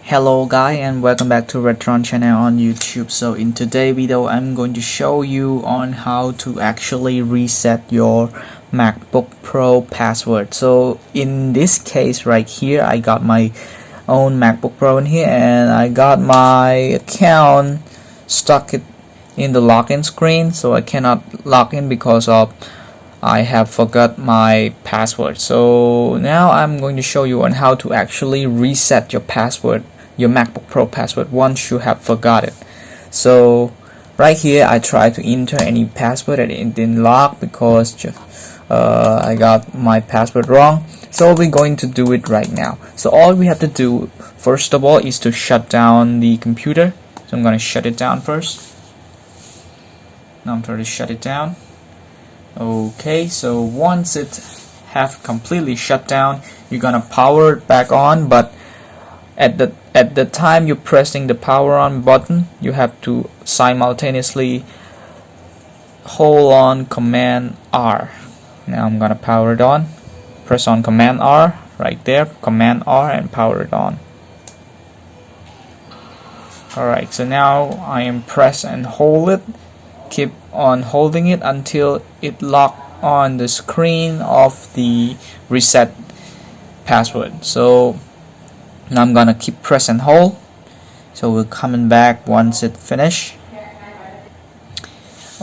Hello guys, and welcome back to Redtron channel on YouTube. So in today's video I'm going to show you on how to actually reset your MacBook Pro password. So in this case right here, I got my own MacBook Pro in here and I got my account stuck in the login screen, so I cannot log in because of I have forgot my password. So now I'm going to show you on how to actually reset your password, your MacBook Pro password, once you have forgot it. So right here I try to enter any password and it didn't log because I got my password wrong. So we're going to do it right now. So all we have to do first of all is to shut down the computer. So I'm going to shut it down first. Now I'm trying to shut it down. Okay, so once it have completely shut down, you're gonna power it back on, but at the time you're pressing the power on button, you have to simultaneously hold on Command R. Now I'm gonna power it on. Press on Command R right there, Command R, and power it on. Alright, so now I am press and hold it. Keep on holding it until it lock on the screen of the reset password. So now I'm gonna keep press and hold. So we're coming back once it finish.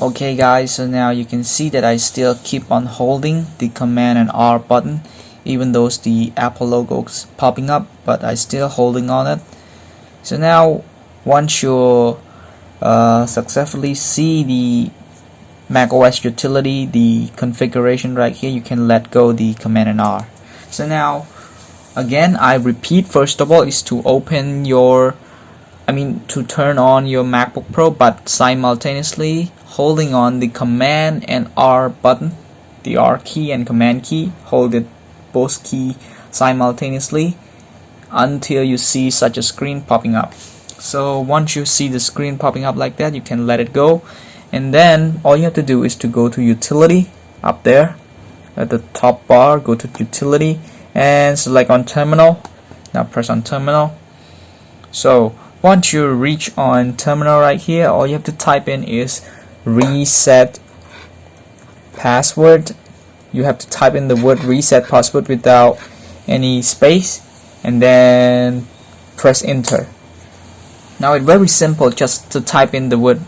Okay guys, so now you can see that I still keep on holding the Command and R button even though the Apple logo's popping up, but I still holding on it. So now once you're successfully see the macOS utility, the configuration right here, you can let go the Command and R. So now again I repeat, first of all is to open your to turn on your MacBook Pro, but simultaneously holding on the Command and R button, the R key and Command key, hold it both key simultaneously until you see such a screen popping up. So once you see the screen popping up like that, you can let it go, and then all you have to do is to go to utility up there at the top bar, go to utility and select on terminal. Now press on terminal. So once you reach on terminal right here, all you have to type in is reset password. You have to type in the word reset password without any space and then press enter. Now it's very simple just to type in the word,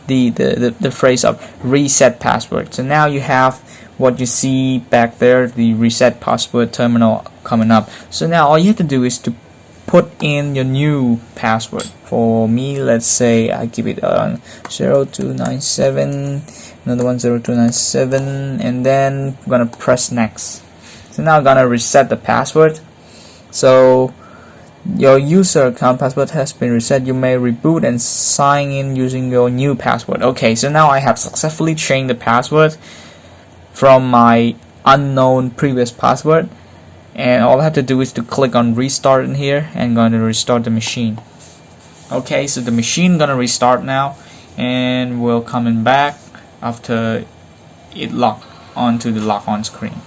the phrase of reset password. So now you have what you see back there, the reset password terminal coming up. So now all you have to do is to put in your new password. For me, let's say I give it 0297, another one 0297, and then I'm gonna press next. So now I'm gonna reset the password. So your user account password has been reset. You may reboot and sign in using your new password. Okay, so now I have successfully changed the password from my unknown previous password, and all I have to do is to click on restart in here and going to restart the machine. Okay, so the machine gonna restart now, and we'll coming back after it locked onto the lock on screen.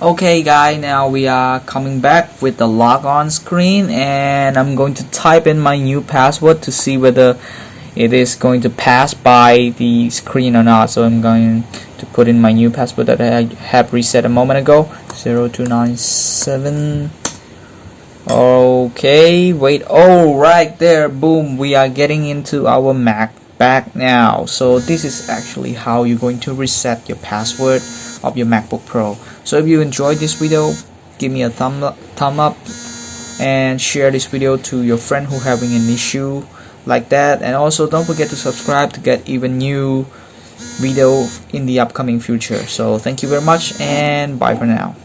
Okay guys, now we are coming back with the log on screen, and I'm going to type in my new password to see whether it is going to pass by the screen or not. So I'm going to put in my new password that I have reset a moment ago, 0297. Okay, wait, oh right there, boom, we are getting into our Mac back now. So this is actually how you're going to reset your password of your MacBook Pro. So if you enjoyed this video, give me a thumb up and share this video to your friend who having an issue like that, and also don't forget to subscribe to get even new video in the upcoming future. So thank you very much and bye for now.